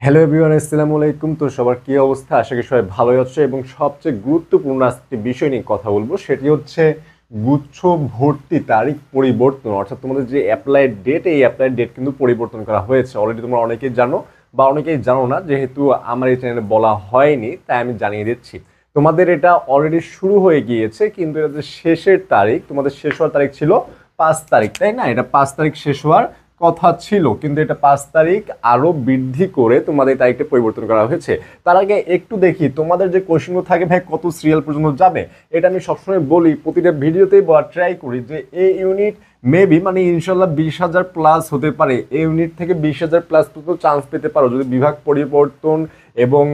Hello everyone, আসসালামু আলাইকুম। তো সবার কি অবস্থা? আশা করি সবাই ভালোই আছে। এবং সবচেয়ে গুরুত্বপূর্ণ আজকে বিষয় নিয়ে কথা বলবো, সেটি হচ্ছে গুচ্ছ ভর্তি তারিখ পরিবর্তন। অর্থাৎ তোমাদের যে অ্যাপ্লাই ডেট, এই অ্যাপ্লাই ডেট কিন্তু পরিবর্তন করা হয়েছে। অলরেডি তোমরা অনেকেই জানো বা অনেকেই জানো না, যেহেতু আমার এই চ্যানেলে বলা হয়নি তাই আমি জানিয়ে দিচ্ছি। তোমাদের এটা অলরেডি শুরু হয়ে গিয়েছে, কিন্তু এটা যে শেষের তারিখ, তোমাদের শেষ হওয়ার তারিখ ছিল 5 তারিখ, তাই না? এটা 5 তারিখ শেষ হওয়ার কথা ছিল, কিন্তু এটা 5 তারিখ আরো বৃদ্ধি করে তোমাদের এই তারিখটা পরিবর্তন করা হয়েছে। তার আগে একটু দেখি তোমাদের যে কোশ্চেনগুলো থাকে, ভাই কত সিরিয়াল পর্যন্ত যাবে। এটা আমি সবসময় বলি, প্রতিটা ভিডিওতেই বলার ট্রাই করি যে এই ইউনিট মেবি মানে ইনশাল্লাহ 20,000 প্লাস হতে পারে। এই ইউনিট থেকে 20,000 প্লাস পর্যন্ত চান্স পেতে পারো যদি বিভাগ পরিবর্তন এবং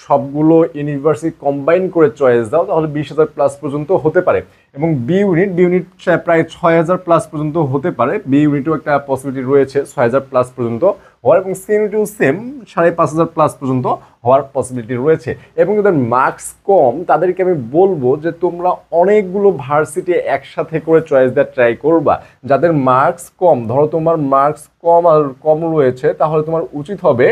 সবগুলো ইউনিভার্সিটি কম্বাইন করে চয়েস দাও, তাহলে 20,000 প্লাস পর্যন্ত হতে পারে। এবং বি ইউনিট প্রায় 6,000 প্লাস পর্যন্ত হতে পারে। বি ইউনিটও একটা পসিবিলিটি রয়েছে 6,000 প্লাস পর্যন্ত হওয়ার, এবং সি ইউনিটও সেম 5,500 প্লাস পর্যন্ত হওয়ার পসিবিলিটি রয়েছে। এবং যাদের মার্কস কম তাদেরকে আমি বলবো যে তোমরা অনেকগুলো ভার্সিটি একসাথে করে চয়েস দেওয়ার ট্রাই করবা। যাদের মার্কস কম, ধরো তোমার মার্কস কম রয়েছে, তাহলে তোমার উচিত হবে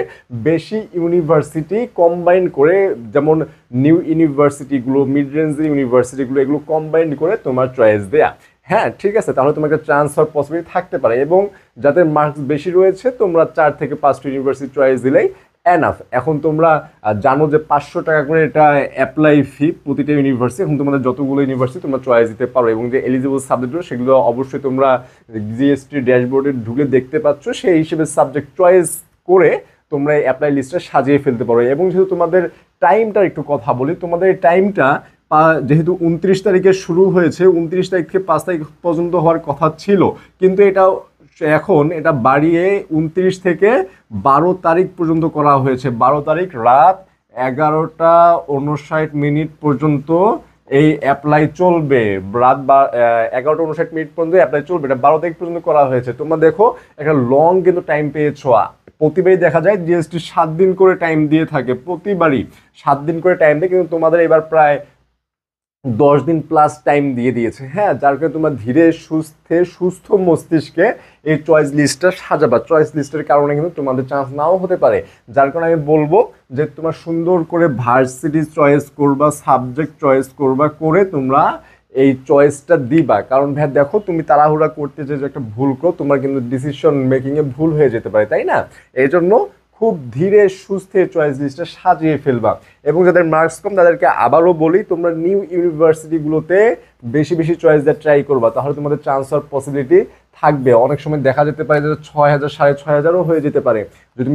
বেশি ইউনিভার্সিটি কম্বাইন করে, যেমন নিউ ইউনিভার্সিটিগুলো, মিড রেঞ্জের ইউনিভার্সিটিগুলো, এগুলো কম্বাইন করে তোমার চয়েস দেয়া। হ্যাঁ, ঠিক আছে, তাহলে তোমার একটা চান্স হওয়ার পসিবিলিটি থাকতে পারে। এবং যাদের মার্কস বেশি রয়েছে, তোমরা 4 থেকে 5টা ইউনিভার্সিটি চয়েস দিলেই এনাফ। এখন তোমরা জানো যে 500 টাকা করে এটা অ্যাপ্লাই ফি প্রতিটা ইউনিভার্সিটি। এখন তোমাদের যতগুলো ইউনিভার্সিটি তোমরা চয়েস দিতে পারো, এবং যে এলিজিবল সাবজেক্টগুলো সেগুলো অবশ্যই তোমরা জিএসটি ড্যাশবোর্ডে ঢুকে দেখতে পাচ্ছ। সেই হিসেবে সাবজেক্ট চয়েস করে তোমরা এই অ্যাপ্লাই লিস্টটা সাজিয়ে ফেলতে পারো। এবং যেহেতু তোমাদের টাইমটার একটু কথা বলি, তোমাদের এই টাইমটা যেহেতু 29 তারিখে শুরু হয়েছে, 29 তারিখ থেকে 5 তারিখ পর্যন্ত হওয়ার কথা ছিল, কিন্তু এখন এটা বাড়িয়ে 29 থেকে 12 তারিখ পর্যন্ত করা হয়েছে। 12 তারিখ রাত 11টা 59 মিনিট পর্যন্ত এই অ্যাপ্লাই চলবে। রাত 11টা 59 মিনিট পর্যন্ত অ্যাপ্লাই চলবে। এটা 12 তারিখ পর্যন্ত করা হয়েছে। তোমরা দেখো একটা লং কিন্তু টাইম পেয়েছো। প্রতিবারই দেখা যায় জিএসটি 7 দিন করে টাইম দিয়ে থাকে, প্রতিবারই 7 দিন করে টাইম দেয়, কিন্তু তোমাদের এবার প্রায় 10 দিন প্লাস টাইম দিয়ে দিয়েছে। হ্যাঁ, যার কারণে তোমরা ধীরে সুস্থ মস্তিষ্কে এই চয়েস লিস্টটা সাজাবা। চয়েস লিস্টের কারণে কিন্তু তোমাদের চান্স নাও হতে পারে। যার কারণে আমি বলবো যে তোমরা সুন্দর করে ভার্সিটি চয়েস করবা, সাবজেক্ট চয়েস করবা, করে তোমরা এই চয়েসটা দিবা। কারণ ভাই দেখো, তুমি তাড়াহুড়া করতে যে একটা ভুল করো, তোমার কিন্তু ডিসিশন মেকিংয়ে ভুল হয়ে যেতে পারে, তাই না? এই জন্য খুব ধীরে সুস্থে চয়েস লিস্টটা সাজিয়ে ফেলবা। এবং যাদের মার্কস কম তাদেরকে আবারও বলি, তোমরা নিউ ইউনিভার্সিটিগুলোতে বেশি বেশি চয়েস দেওয়ার ট্রাই করবা, তাহলে তোমাদের চান্স হওয়ার পসিবিলিটি থাকবে। অনেক সময় দেখা যেতে পারে যে 6,000 6,500ও হয়ে যেতে পারে যদি